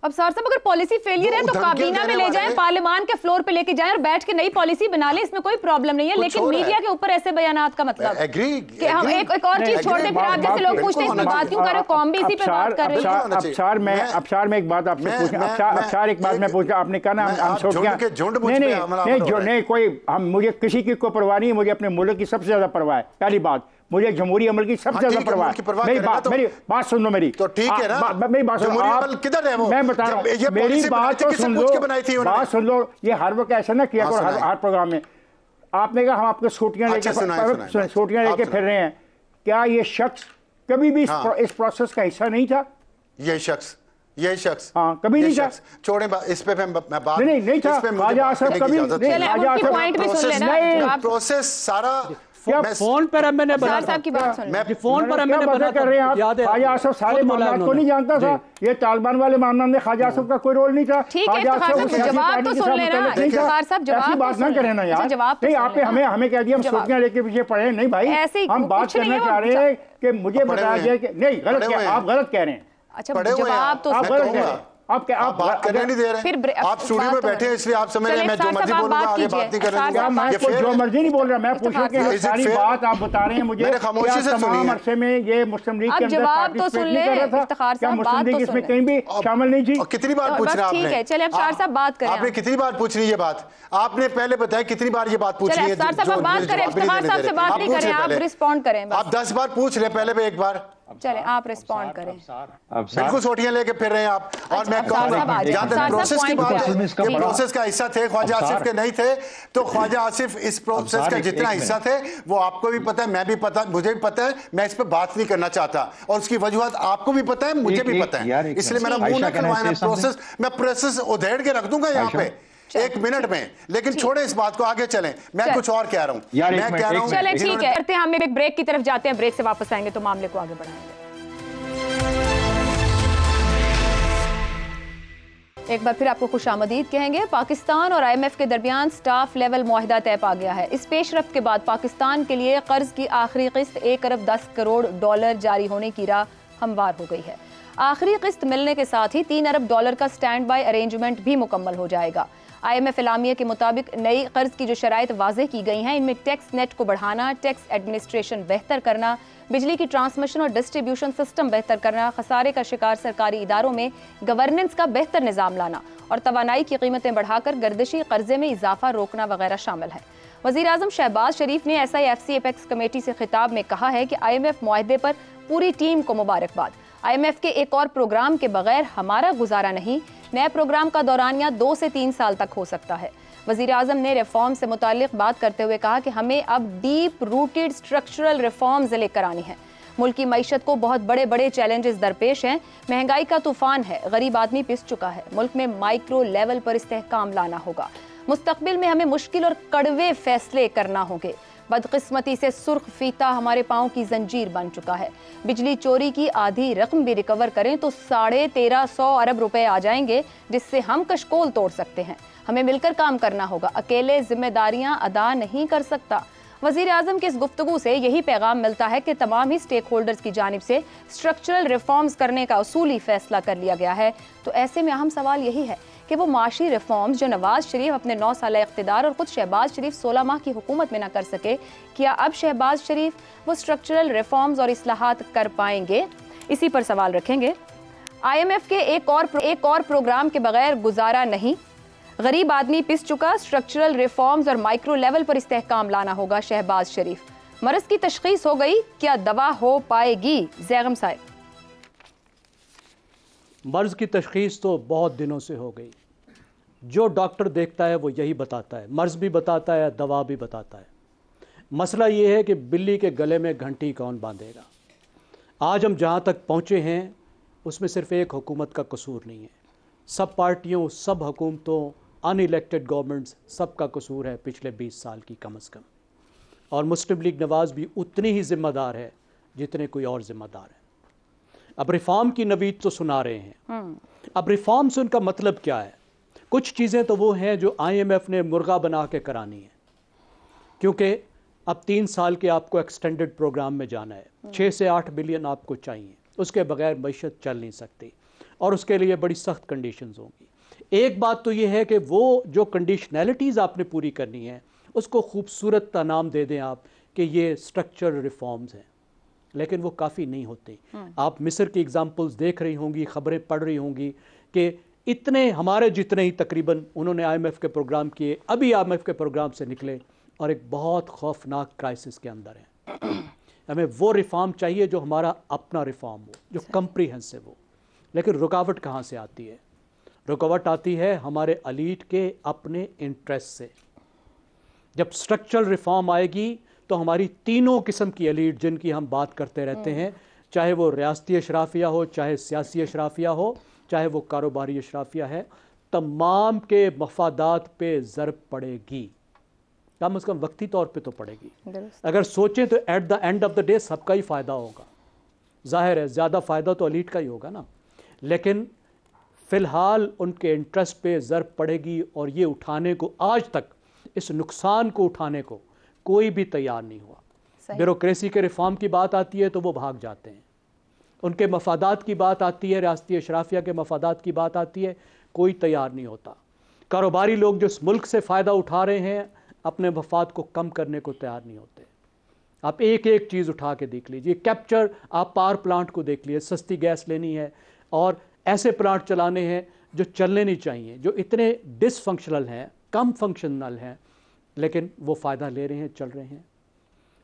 अब सर साहब, अगर पॉलिसी फेलियर है तो काबीना में ले जाएं, पार्लियामान के फ्लोर पे लेके जाएं और बैठ के नई पॉलिसी बना लें, इसमें कोई प्रॉब्लम नहीं है। लेकिन मीडिया के ऊपर ऐसे बयानात का मतलब कि हम एक और चीज छोड़ दें, फिर आप जैसे लोग पूछते हैं इसमें बात क्यों कर रहे हो, कौम भी इसी पे बात कर रही है। अबशार में एक बात आपसे पूछना, अबशार एक बात मैं पूछा, आपने कहा ना हम सोचियां नहीं कोई, हम मुझे किसी की कोई परवाह नहीं है, मुझे अपने मुल्क की सबसे ज्यादा परवाह है। पहली बात, मुझे जमहूरी अमल की सबसे ज्यादा परवाह है। मेरी बात सुन लो, मेरी तो ठीक है ना, मेरी बात सुनो, किधर है वो, मैं बता रहा हूँ, मेरी बात तो सुन लो, बात सुन लो। ये हर वक्त ऐसा ना किया करो हर प्रोग्राम में। आपने कहा हम आपको छोटियां लेके फिर रहे हैं, क्या ये शख्स कभी भी इस प्रोसेस का हिस्सा नहीं था? ये शख्स यही शख्स, हाँ, कभी नहीं था। छोड़े इस पे मैं बात नहीं था। ख्वाजा आसिफ कभी प्रोसेस सारा फोन पर मैंने साहब की बात सुन मैं फोन पर मैंने बना कर रहे हैं आप। ख्वाजा आसिफ सारे मामलात को नहीं जानता था। ये तालिबान वाले मामला में ख्वाजा आसिफ का कोई रोल नहीं था। ठीक है, जवाब तो सुन लेना। इफ्तिखार साहब जवाब बात ना करें ना यार। नहीं, आपने हमें कह दिया हम सूचना लेके पीछे पढ़े। नहीं भाई, हम बात करना चाह रहे हैं कि मुझे बताया जाए कि नहीं, गलत, आप गलत कह रहे हैं। अच्छा, जवाब तो आप गलत कह रहे हैं। आप बात करने नहीं दे रहे हैं। आप स्टूडियो में बैठे हैं इसलिए आप समझ रहे हैं मैं जो मर्जी बोलूंगा, आगे बात नहीं करेंगे। मैं जो मर्जी नहीं बोल रहा, मैं पूछूं कि सारी बात आप बता रहे हैं मुझे। मैंने खामोशी से सुनी है। अरसे में ये मुस्लिम लीग के अंदर पार्टिसिपेट नहीं कर रहा था, क्या मुस्लिम लीग इसमें कहीं भी शामिल नहीं थी? कितनी बार पूछना आपने? ठीक है, चलिए अब शार साहब बात करें। आपने कितनी बार पूछनी ये बात? आपने पहले बताया कितनी बार ये बात पूछनी है? शार साहब बात करें, इफ्तिखार साहब से बात नहीं करें, आप रिस्पॉन्ड करें। आप 10 बार पूछ ले, पहले पे एक बार चले आप रिस्पॉन्ड करें। बिल्कुल सोटियां लेके फिर रहे हैं आप। और मैं जहां तक प्रोसेस की बात है, ये प्रोसेस का हिस्सा थे, ख्वाजा आसिफ के नहीं थे। तो ख्वाजा आसिफ इस प्रोसेस का जितना हिस्सा थे वो आपको भी पता है, मैं भी पता, मुझे भी पता है। मैं इस पर बात नहीं करना चाहता और उसकी वजूहत आपको भी पता है, मुझे भी पता है। इसलिए मेरा मुंह ना करवाएं। मैं प्रोसेस उधेड़ के रख दूंगा यहाँ पे 1 मिनट में। लेकिन छोड़े इस बात को, आगे चलें। मैं कुछ और कह रहा हूं। मैं कह रहा हूं, चलें ठीक है, करते हैं हम एक ब्रेक की तरफ जाते हैं, ब्रेक से वापस आएंगे तो मामले को आगे बढ़ाएंगे। एक बार फिर आपको खुशामदीद कहेंगे। पाकिस्तान और IMF के दरमियान स्टाफ लेवल मुआहिदा तय पा गया है। इस पेशरफ्त के बाद पाकिस्तान के लिए कर्ज की आखिरी किस्त 1 अरब 10 करोड़ डॉलर जारी होने की राह हमवार हो गई है। आखिरी किस्त मिलने के साथ ही 3 अरब डॉलर का स्टैंड बाय अरेंजमेंट भी मुकम्मल हो जाएगा। IMF एलामिया के मुताबिक नई कर्ज की जो शराइत वाज़ेह की गई हैं, इनमें टैक्स नेट को बढ़ाना, टैक्स एडमिनिस्ट्रेशन बेहतर करना, बिजली की ट्रांसमिशन और डिस्ट्रीब्यूशन सिस्टम बेहतर करना, खसारे का शिकार सरकारी इदारों में गवर्नेंस का बेहतर निज़ाम लाना और तवानाई की कीमतें बढ़ाकर गर्दिशी कर्जे में इजाफा रोकना वगैरह शामिल है। वज़ीर आज़म शहबाज शरीफ ने SIFC एपेक्स कमेटी से खिताब में कहा है कि IMF मुआहदे पर पूरी टीम को मुबारकबाद। IMF के एक और प्रोग्राम के बगैर हमारा गुजारा नहीं। नए प्रोग्राम का दौरानिया 2 से 3 साल तक हो सकता है। वज़ीर आज़म ने रिफॉर्म से मुताल्लिक़ बात करते हुए कहा कि हमें अब डीप रूटेड स्ट्रक्चरल रिफॉर्म्स लेकर आनी है। मुल्क की मईशत को बहुत बड़े बड़े चैलेंजेस दरपेश हैं। महंगाई का तूफान है, गरीब आदमी पिस चुका है। मुल्क में माइक्रो लेवल पर इस्तेहकाम लाना होगा। मुस्तकबिल में हमें मुश्किल और कड़वे फैसले करना होंगे। बदकिस्मती से सुर्ख फीता हमारे पाँव की जंजीर बन चुका है। बिजली चोरी की आधी रकम भी रिकवर करें तो 1350 अरब रुपए आ जाएंगे, जिससे हम कशकोल तोड़ सकते हैं। हमें मिलकर काम करना होगा, अकेले जिम्मेदारियां अदा नहीं कर सकता। वज़ीर आज़म की इस गुफ्तगू से यही पैगाम मिलता है कि तमाम ही स्टेक होल्डर्स की जानिब से स्ट्रक्चरल रिफॉर्म्स करने का उसूली फैसला कर लिया गया है। तो ऐसे में अहम सवाल यही है कि वो माशी रिफॉर्म्स जो नवाज शरीफ अपने 9 साल इख्तिदार और खुद शहबाज शरीफ 16 माह की हुकूमत में न कर सके, क्या अब शहबाज शरीफ वो स्ट्रक्चरल रिफॉर्म्स और इस्लाहात कर पाएंगे? इसी पर सवाल रखेंगे। IMF के एक और प्रोग्राम के बगैर गुजारा नहीं। गरीब आदमी पिस चुका, स्ट्रक्चरल रिफॉर्म्स और माइक्रो लेवल पर इस्तेहकाम लाना होगा। शहबाज शरीफ मर्ज की तशखीस हो गई, क्या दवा हो पाएगी? जैगम साहब, मर्ज की तशखीस तो बहुत दिनों से हो गई। जो डॉक्टर देखता है वो यही बताता है, मर्ज भी बताता है, दवा भी बताता है। मसला ये है कि बिल्ली के गले में घंटी कौन बांधेगा। आज हम जहाँ तक पहुँचे हैं उसमें सिर्फ एक हुकूमत का कसूर नहीं है, सब पार्टियों, सब हुकूमतों, अनइलेक्टेड गवर्नमेंट्स, सब का कसूर है पिछले 20 साल की कम अज़ कम। और मुस्लिम लीग नवाज भी उतनी ही ज़िम्मेदार है जितने कोई और ज़िम्मेदार है। अब रिफॉर्म की नवीद तो सुना रहे हैं। अब रिफॉर्म से उनका मतलब क्या है? कुछ चीज़ें तो वो हैं जो IMF ने मुर्गा बना के करानी है, क्योंकि अब 3 साल के आपको एक्सटेंडेड प्रोग्राम में जाना है। 6 से 8 बिलियन आपको चाहिए, उसके बगैर मईशत चल नहीं सकती और उसके लिए बड़ी सख्त कंडीशंस होंगी। एक बात तो ये है कि वो जो कंडीशनैलिटीज़ आपने पूरी करनी है उसको खूबसूरत सा नाम दे दें आप कि ये स्ट्रक्चरल रिफॉर्म्स हैं, लेकिन वो काफ़ी नहीं होते। आप मिस्र की एग्जांपल्स देख रही होंगी, ख़बरें पढ़ रही होंगी कि इतने हमारे जितने ही तकरीबन उन्होंने IMF के प्रोग्राम किए, अभी IMF के प्रोग्राम से निकले और एक बहुत खौफनाक क्राइसिस के अंदर है। हमें वो रिफॉर्म चाहिए जो हमारा अपना रिफॉर्म हो, जो कम्प्रीहेंसिव हो। लेकिन रुकावट कहाँ से आती है? रुकावट आती है हमारे एलीट के अपने इंटरेस्ट से। जब स्ट्रक्चरल रिफॉर्म आएगी तो हमारी तीनों किस्म की एलीट जिनकी हम बात करते रहते हैं, चाहे वो रियासती अशराफिया हो, चाहे सियासी अशराफिया हो, चाहे वो कारोबारी अशराफिया है, तमाम के मफादात पे ज़रब पड़ेगी, कम से कम वक्ती तौर पे तो पड़ेगी। अगर सोचें तो at the end of the day सबका ही फ़ायदा होगा। जाहिर है ज़्यादा फ़ायदा तो एलीट का ही होगा ना, लेकिन फ़िलहाल उनके इंटरेस्ट पे ज़रब पड़ेगी और ये उठाने को, आज तक इस नुकसान को उठाने को कोई भी तैयार नहीं हुआ। ब्यूरोक्रेसी के रिफॉर्म की बात आती है तो वो भाग जाते हैं, उनके मफादात की बात आती है, रियासती अशराफिया के मफादात की बात आती है, कोई तैयार नहीं होता। कारोबारी लोग जो इस मुल्क से फ़ायदा उठा रहे हैं अपने मफाद को कम करने को तैयार नहीं होते। आप एक एक चीज़ उठा के देख लीजिए, कैप्चर, आप पावर प्लांट को देख लीजिए, सस्ती गैस लेनी है और ऐसे प्लांट चलाने हैं जो चलने नहीं चाहिए, जो इतने डिसफंक्शनल हैं, कम फंक्शनल हैं, लेकिन वो फ़ायदा ले रहे हैं, चल रहे हैं।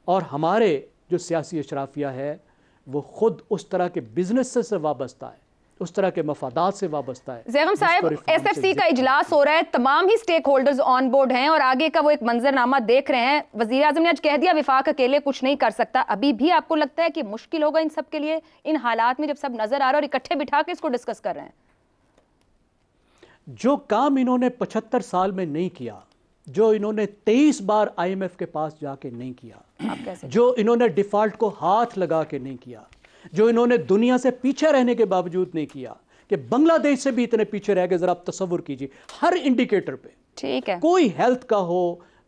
और हमारे जो सियासी अशराफिया है वो ख़ुद उस तरह के बिजनेस से वाबस्ता है, उस तरह के मफादात से वाबस्ता है। ज़ैगम साहब, SFC का इजलास हो रहा है, तमाम ही स्टेक होल्डर्स ऑन बोर्ड हैं और आगे का वो एक मंजरनामा देख रहे हैं। वज़ीर आज़म ने आज कह दिया विफाक अकेले कुछ नहीं कर सकता। अभी भी आपको लगता है कि मुश्किल होगा इन सब के लिए, इन हालात में जब सब नजर आ रहा है और इकट्ठे बिठा के इसको डिस्कस कर रहे हैं? जो काम इन्होंने 75 साल में नहीं किया, जो इन्होंने 23 बार IMF के पास जाके नहीं किया, जो इन्होंने डिफॉल्ट को हाथ लगा के नहीं किया, जो इन्होंने दुनिया से पीछे रहने के बावजूद नहीं किया, कि बांग्लादेश से भी इतने पीछे रह गए, जरा आप तसव्वुर कीजिए, हर इंडिकेटर पे, ठीक है, कोई हेल्थ का हो,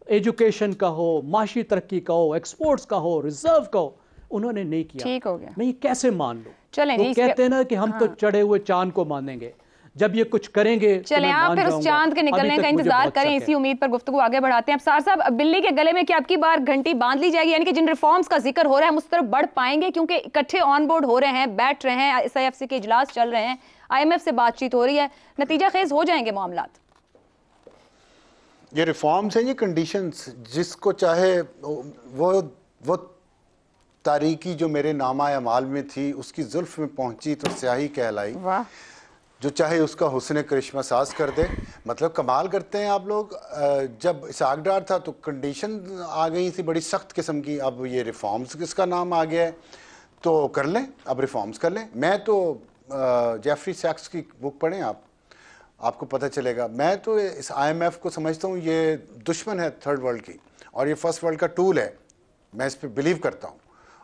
एजुकेशन का हो, माशी तरक्की का हो, एक्सपोर्ट्स का हो, रिजर्व का हो, उन्होंने नहीं किया। ठीक हो गया। नहीं, कैसे मान लो? चलें, वो कहते हैं ना कि हम तो चढ़े हुए चांद को मानेंगे, जब ये कुछ करेंगे चलें आप फिर उस चांद के निकलने का इंतजार करें। इसी उम्मीद पर गुफ्तगू आगे बढ़ाते हैं। अब सार साहब, बिल्ली के गले में क्या आपकी बार घंटी बांध ली जाएगी, यानी कि जिन रिफॉर्म्स का जिक्र हो रहा है हम उस तरफ बढ़ पाएंगे, क्योंकि इकट्ठे ऑन बोर्ड हो रहे हैं, बैठ रहे हैं, SIFC के इजलास चल रहे हैं, IMF से बातचीत हो रही है, नतीजा खेज हो जाएंगे मामलात? ये रिफॉर्म्स हैं, ये कंडीशंस, जिसको चाहे वो तारीकी जो मेरे नामा अमाल में थी उसकी जुल्फ में पहुंची तो स्याही कहलाई, वाह, जो चाहे उसका हुस्न करिश्मा साज कर दे। मतलब कमाल करते हैं आप लोग। जब इसहाक डार था तो कंडीशन आ गई थी बड़ी सख्त किस्म की, अब ये रिफॉर्म्स किसका नाम आ गया है, तो कर लें, अब रिफॉर्म्स कर लें। मैं तो जेफरी सैक्स की बुक पढ़ें आप, आपको पता चलेगा। मैं तो इस IMF को समझता हूँ ये दुश्मन है थर्ड वर्ल्ड की, और ये फर्स्ट वर्ल्ड का टूल है, मैं इस पर बिलीव करता हूँ।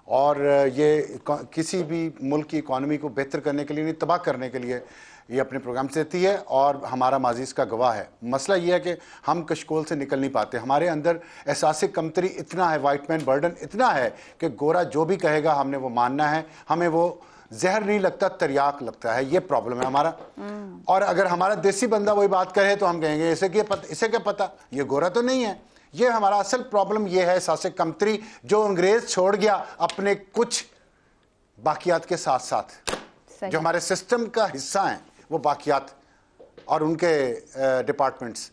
और ये किसी भी मुल्क की इकॉनमी को बेहतर करने के लिए नहीं, तबाह करने के लिए ये अपने प्रोग्राम देती है, और हमारा माजी इसका गवाह है। मसला ये है कि हम कशकोल से निकल नहीं पाते, हमारे अंदर एहसास कमतरी इतना है, वाइट मैन बर्डन इतना है कि गोरा जो भी कहेगा हमने वो मानना है, हमें वो जहर नहीं लगता, तरियाक लगता है। ये प्रॉब्लम है हमारा। और अगर हमारा देसी बंदा वही बात करे तो हम कहेंगे इसे क्या पता, ये गोरा तो नहीं है। ये हमारा असल प्रॉब्लम ये है, एहसास कमतरी, जो अंग्रेज छोड़ गया अपने कुछ बाकियात के साथ साथ, जो हमारे सिस्टम का हिस्सा हैं वो बाकियात और उनके डिपार्टमेंट्स।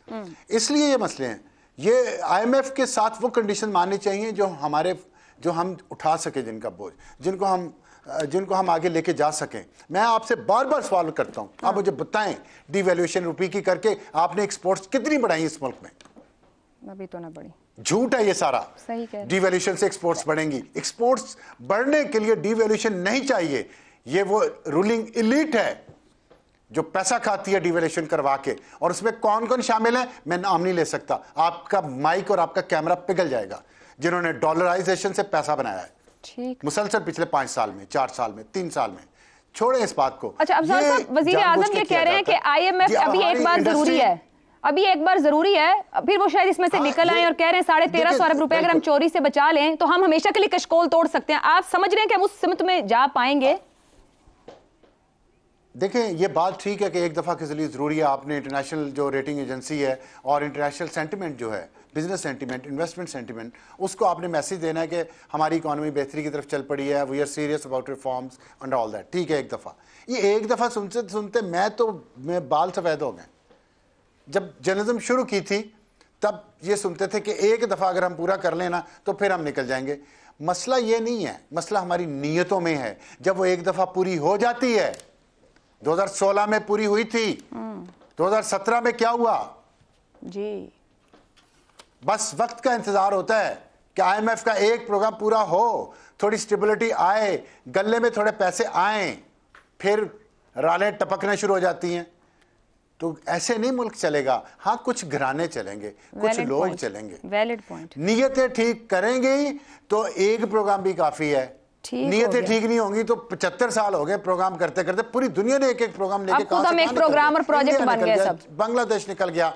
इसलिए ये मसले हैं। ये IMF के साथ वो कंडीशन माननी चाहिए जो हम उठा सके, जिनका बोझ, जिनको हम आगे लेके जा सकें। मैं आपसे बार बार सवाल करता हूं, आप मुझे बताएं, डिवैल्यूएशन रुपये की करके आपने एक्सपोर्ट्स कितनी बढ़ाई इस मुल्क में? अभी तो ना बढ़ी। झूठ है ये सारा। सही कह रहे हैं। डिवैल्यूएशन से एक्सपोर्ट्स बढ़ेंगी। एक्सपोर्ट्स बढ़ने के लिए डिवैल्यूएशन नहीं चाहिए। ये वो रूलिंग इलीट है जो पैसा खाती है डिवैल्यूएशन करवा के, और उसमें कौन कौन शामिल है मैं नाम नहीं ले सकता। आपका माइक और आपका कैमरा पिघल जाएगा, जिन्होंने डॉलराइजेशन से पैसा बनाया है ठीक, मुसलसल पिछले 5 साल में, 4 साल में, 3 साल में। छोड़ें इस बात को। अच्छा, अब साहब वजीर आजम ये कह रहे हैं कि IMF अभी एक बार जरूरी है, अभी एक बार जरूरी है, फिर वो शायद इसमें से निकल आए और कह रहे हैं 1350 अरब रुपए अगर हम चोरी से बचा लें तो हम हमेशा के लिए कशकोल तोड़ सकते हैं। आप समझ रहे हैं कि हम उस सिमत में जा पाएंगे? देखें, ये बात ठीक है कि एक दफ़ा के लिए ज़रूरी है। आपने इंटरनेशनल जो रेटिंग एजेंसी है और इंटरनेशनल सेंटिमेंट जो है, बिजनेस सेंटिमेंट, इन्वेस्टमेंट सेंटिमेंट, उसको आपने मैसेज देना है कि हमारी इकॉनमी बेहतरी की तरफ चल पड़ी है, we are serious about reforms and all that. ठीक है, एक दफ़ा, ये एक दफ़ा सुनते सुनते मैं बाल सफ़ेद हो गए। जब जर्नलिज्म शुरू की थी तब ये सुनते थे कि एक दफ़ा अगर हम पूरा कर लेना तो फिर हम निकल जाएंगे। मसला ये नहीं है, मसला हमारी नीयतों में है। जब वो एक दफ़ा पूरी हो जाती है, 2016 में पूरी हुई थी, 2017 में क्या हुआ जी, बस वक्त का इंतजार होता है कि IMF का एक प्रोग्राम पूरा हो, थोड़ी स्टेबिलिटी आए, गले में थोड़े पैसे आए, फिर रालें टपकना शुरू हो जाती हैं। तो ऐसे नहीं मुल्क चलेगा। हाँ, कुछ घराने चलेंगे, कुछ लोग चलेंगे। Valid point. नीयतें ठीक करेंगे ही तो एक प्रोग्राम भी काफ़ी है। नीयतें ठीक नहीं होंगी तो 75 साल हो गए प्रोग्राम करते करते, पूरी दुनिया ने एक एक प्रोग्राम लेके कहां से एक प्रोग्राम और प्रोजेक्ट बन गए सब। बांग्लादेश निकल गया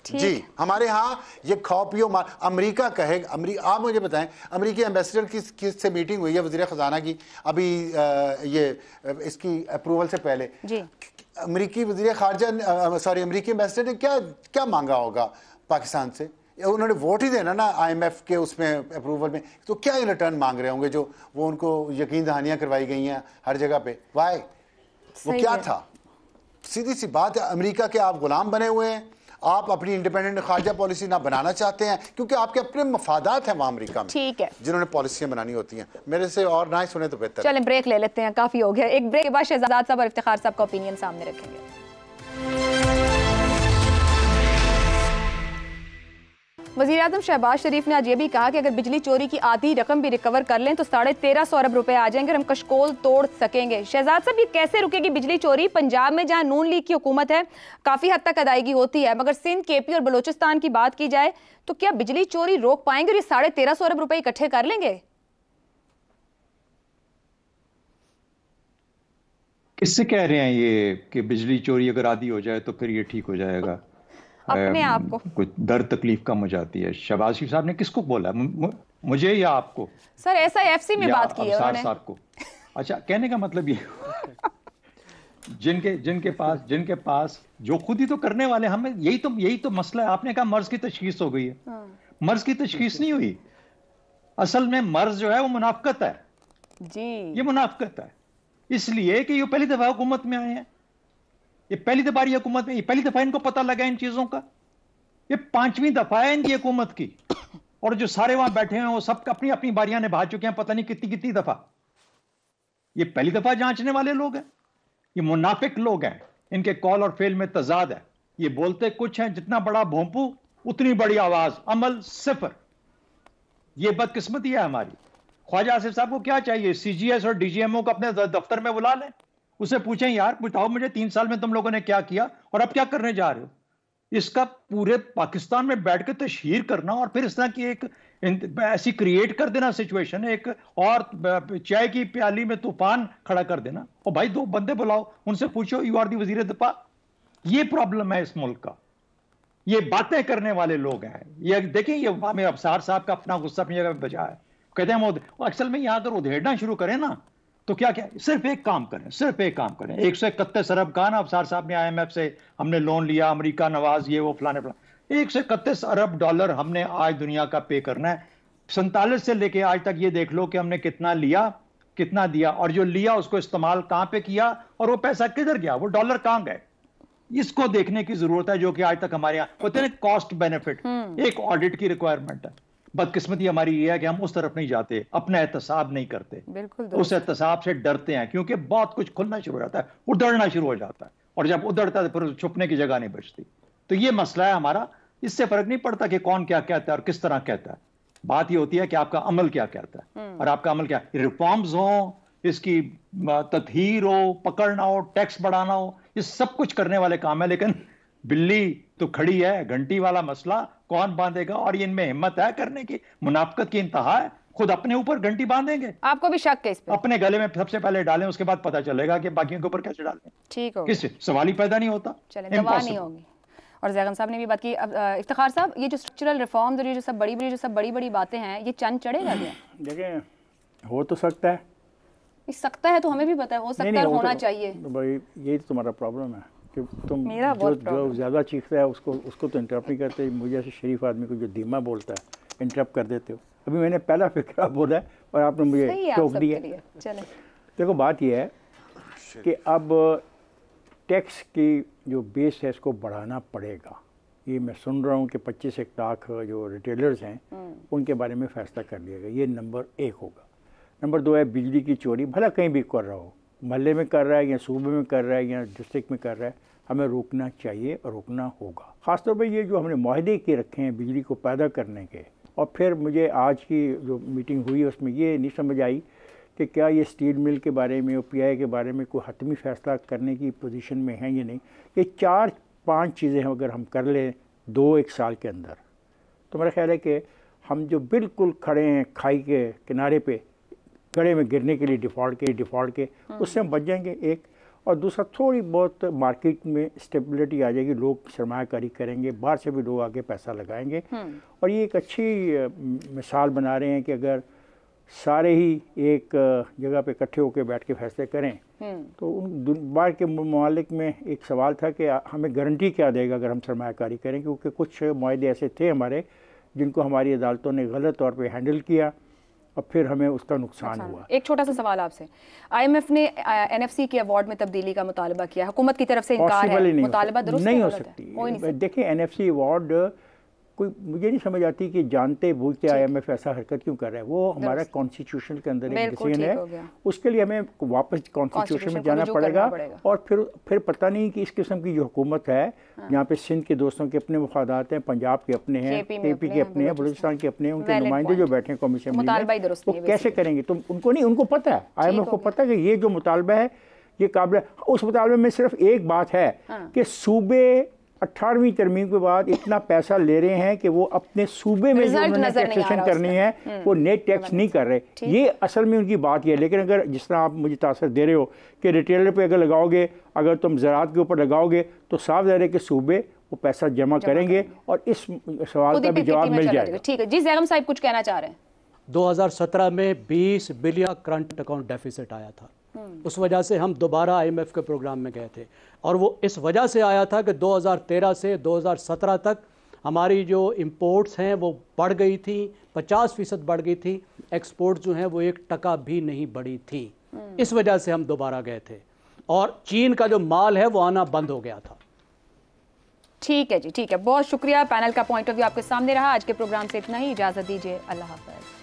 जी। हमारे यहाँ ये खाओ पियो अमेरिका कहेगा। आप मुझे बताएं, अमेरिकी एम्बेसडर किस से मीटिंग हुई है वज़ीर ख़जाना की अभी ये इसकी अप्रूवल से पहले जी। अमेरिकी वज़ीर ख़ारजा सॉरी अमेरिकी एम्बेसडर ने क्या मांगा होगा पाकिस्तान से? उन्होंने वोट ही देना ना IMF के उसमें अप्रूवल में, तो क्या इन रिटर्न मांग रहे होंगे जो वो उनको यकीन दहानियाँ करवाई गई हैं हर जगह पे? वाई वो क्या था? सीधी सी बात है, अमेरिका के आप गुलाम बने हुए हैं। आप अपनी इंडिपेंडेंट खारजा पॉलिसी ना बनाना चाहते हैं क्योंकि आपके अपने मफादात हैं वहाँ अमेरिका में, ठीक है, जिन्होंने पॉलिसियाँ बनानी होती हैं। मेरे से और ना ही सुने तो बेहतर। चलें ब्रेक ले लेते हैं, काफ़ी हो गया। एक ब्रेक के बाद शहजाद साहब और इफ्तिखार साहब का ओपिनियन सामने रखेंगे। वज़ीर-ए-आज़म शहबाज शरीफ ने आज ये भी कहा कि अगर बिजली चोरी की आधी रकम भी रिकवर कर लें तो 1350 अरब रुपए आ जाएंगे और हम कशकोल तोड़ सकेंगे। शहजाद साहब, ये कैसे रुकेगी बिजली चोरी? पंजाब में जहां नून लीग की हुकूमत है काफ़ी हद तक अदायगी होती है, मगर सिंध, KP और बलोचिस्तान की बात की जाए तो क्या बिजली चोरी रोक पाएंगे और ये 1350 अरब रुपए इकट्ठे कर लेंगे? किससे कह रहे हैं ये कि बिजली चोरी अगर आधी हो जाए तो फिर ये ठीक हो जाएगा? अपने आप को कुछ दर्द तकलीफ कम हो जाती है। शहबाज शरीफ साहब ने किसको बोला, मुझे या आपको? सर SIFC में बात की है उन्होंने। साहब को। अच्छा, कहने का मतलब ये जिनके पास जो खुद ही तो करने वाले, हमें यही तो मसला है। आपने कहा मर्ज की तशखीस हो गई है, मर्ज की तशखीस नहीं हुई। असल में मर्ज जो है वो मुनाफकत है जी, ये मुनाफकत है, इसलिए कि ये पहली दफा हुकूमत में आए हैं, ये पहली दफा हुकूमत में, ये पहली दफा इनको पता लगा इन चीजों का। ये 5वीं दफा है इनकी हुकूमत की, और जो सारे वहां बैठे हैं वो सब अपनी अपनी बारियां निभा चुके हैं, पता नहीं कितनी दफा। ये पहली दफा जांचने वाले लोग हैं, ये मुनाफिक लोग हैं, इनके कॉल और फेल में तजाद है। ये बोलते कुछ हैं, जितना बड़ा भोंपू उतनी बड़ी आवाज, अमल सिफर। ये बदकिस्मती है हमारी। ख्वाजा आसिफ साहब को क्या चाहिए? CGS और DGMO को अपने दफ्तर में बुला लें, उसे पूछें यार बताओ मुझे 3 साल में तुम लोगों ने क्या किया और अब क्या करने जा रहे हो। इसका पूरे पाकिस्तान में बैठ के तशहीर करना और फिर इस तरह की एक ऐसी क्रिएट कर देना सिचुएशन, एक और चाय की प्याली में तूफान खड़ा कर देना। और भाई 2 बंदे बुलाओ, उनसे पूछो यू आर दी वजीर दिफा। ये प्रॉब्लम है इस मुल्क का, ये बातें करने वाले लोग हैं। ये देखिए, ये मेरे अफसार साहब का अपना गुस्सा अपनी जगह पे बचा है। कहते हैं असल में यहां अगर उधेड़ना शुरू करें ना तो क्या सिर्फ एक काम करें, 131 अरब का ना अफसार साहब ने IMF से हमने लोन लिया, अमेरिका नवाज ये वो फलाने 131 अरब डॉलर हमने आज दुनिया का पे करना है। 47 से लेके आज तक ये देख लो कि हमने कितना लिया कितना दिया, और जो लिया उसको इस्तेमाल कहां पे किया और वो पैसा किधर गया, वो डॉलर कहां गए, इसको देखने की जरूरत है। जो कि आज तक हमारे यहाँ होते हैं कॉस्ट बेनिफिट, एक ऑडिट की रिक्वायरमेंट है। बदकिस्मती हमारी ये है कि हम उस तरफ नहीं जाते, अपना एहतसाब नहीं करते, उस एहतसाब से डरते हैं क्योंकि बहुत कुछ खुलना शुरू हो जाता है, उधड़ना शुरू हो जाता है, और जब उधड़ता है फिर छुपने की जगह नहीं बचती। तो ये मसला है हमारा। इससे फर्क नहीं पड़ता कि कौन क्या कहता है और किस तरह कहता है, बात ये होती है कि आपका अमल क्या कहता है और आपका अमल क्या। रिफॉर्म्स हो, इसकी तत्हीर हो, पकड़ना हो, टैक्स बढ़ाना हो, ये सब कुछ करने वाले काम है, लेकिन बिल्ली तो खड़ी है, घंटी वाला मसला कौन बांधेगा? और ये इनमें हिम्मत है करने की, मुनाफकत की इंतहा है, खुद अपने ऊपर घंटी बांधेंगे। आपको भी शक है इस पे? अपने गले में सबसे पहले डालें, उसके बाद पता चलेगा कि बाकियों के ऊपर कैसे डालें। ठीक हो, किस सवाल ही पैदा नहीं होता, दवा नहीं होगी। और ज़ैगम साहब ने भी बात की। इफ्तिखार साहब, ये जो स्ट्रक्चरल रिफॉर्म्स और ये जो सब बड़ी बातें हैं, ये चंद चढ़ेगा क्या? देखिए, हो तो सकता है, सकता है तो हमें भी पता है, हो सकता है, होना चाहिए। भाई यही तो तुम्हारा प्रॉब्लम है कि तुम जो ज़्यादा चीखता है उसको तो इंटरप्ट नहीं करते। मुझे ऐसे शरीफ आदमी को जो धीमा बोलता है इंटरप्ट कर देते हो। अभी मैंने पहला फिक्रा बोला है और आपने मुझे टोक दिया। देखो, बात यह है कि अब टैक्स की जो बेस है इसको बढ़ाना पड़ेगा। ये मैं सुन रहा हूँ कि 25 लाख जो रिटेलर्स हैं उनके बारे में फ़ैसला कर लिया गया। ये नंबर 1 होगा। नंबर 2 है बिजली की चोरी, भला कहीं भी कर रहा हो, महल्ले में कर रहा है या सूबे में कर रहा है या डिस्ट्रिक्ट में कर रहा है, हमें रोकना चाहिए और रोकना होगा। ख़ासतौर पर ये जो हमने मुआहदे के रखे हैं बिजली को पैदा करने के। और फिर मुझे आज की जो मीटिंग हुई उसमें ये नहीं समझ आई कि क्या ये स्टील मिल के बारे में और पीआई के बारे में कोई हतमी फैसला करने की पोजीशन में है या नहीं। ये 4-5 चीज़ें हैं अगर हम कर लें 2-1 साल के अंदर, तो मेरा ख्याल है कि हम जो बिल्कुल खड़े हैं खाई के किनारे पे गड़े में गिरने के लिए डिफ़ॉल्ट के उससे हम बच जाएंगे एक। और दूसरा, थोड़ी बहुत मार्केट में स्टेबिलिटी आ जाएगी, लोग सरमायाकारी करेंगे, बाहर से भी लोग आके पैसा लगाएंगे। और ये एक अच्छी मिसाल बना रहे हैं कि अगर सारे ही एक जगह पे इकट्ठे होकर बैठ के फैसले करें तो उन बाहर के ममालिक में एक सवाल था कि हमें गारंटी क्या देगा अगर हम सरमायाकारी करें, क्योंकि कुछ मुआहदे ऐसे थे हमारे जिनको हमारी अदालतों ने गलत तौर पे हैंडल किया और फिर हमें उसका नुकसान हुआ। एक छोटा सा सवाल आपसे, IMF ने NFC के अवार्ड में तब्दीली का मुतालबा किया, हुकूमत की तरफ से इनकार है, मुतालबा दुरुस्त नहीं हो सकती। देखिए NFC अवार्ड कोई मुझे नहीं समझ आती कि जानते बूझते IMF ऐसा हरकत क्यों कर रहा है। वो हमारा कॉन्स्टिट्यूशन के अंदर एक डिसीजन है, उसके लिए हमें वापस कॉन्स्टिट्यूशन में जाना पड़ेगा। और फिर पता नहीं कि इस किस्म की जो हुकूमत है यहाँ पे सिंध के दोस्तों के अपने मफादात हैं, पंजाब के अपने हैं, KP के अपने हैं, बलूचिस्तान के अपने हैं, उनके नुमाइंदे जो बैठे हैं कमीशन में, वो कैसे करेंगे? तो उनको नहीं, उनको पता है, IMF को पता है कि ये जो मुतालबा है ये काबिल। उस मुतालबे में सिर्फ एक बात है कि सूबे 18वीं तरमीम के बाद इतना पैसा ले रहे हैं कि वो अपने सूबे में जो उन्होंने टैक्सेशन करनी है वो नेट टैक्स नहीं कर रहे। ये असल में उनकी बात ये है। लेकिन अगर जिस तरह आप मुझे तासर दे रहे हो कि रिटेलर पे अगर लगाओगे, अगर तुम ज़राअत के ऊपर लगाओगे तो साफ ज़ाहिर है कि सूबे वो पैसा जमा करेंगे और इस सवाल का भी जवाब मिल जाएगा। ठीक है जी, ज़ैगम साहब कुछ कहना चाह रहे हैं। 2017 में 20 बिलियन करंट अकाउंट डेफिसिट आया था, उस वजह से हम दोबारा IMF के प्रोग्राम में गए थे। और वो इस वजह से आया था कि 2013 से 2017 तक हमारी जो इंपोर्ट्स हैं वो बढ़ गई थी, 50% बढ़ गई थी, एक्सपोर्ट जो हैं वो 1% भी नहीं बढ़ी थी। इस वजह से हम दोबारा गए थे और चीन का जो माल है वो आना बंद हो गया था। ठीक है जी, ठीक है, बहुत शुक्रिया। पैनल का पॉइंट ऑफ व्यू आपके सामने रहा। आज के प्रोग्राम से इतना ही, इजाज़त दीजिए, अल्लाह हाफ़िज़।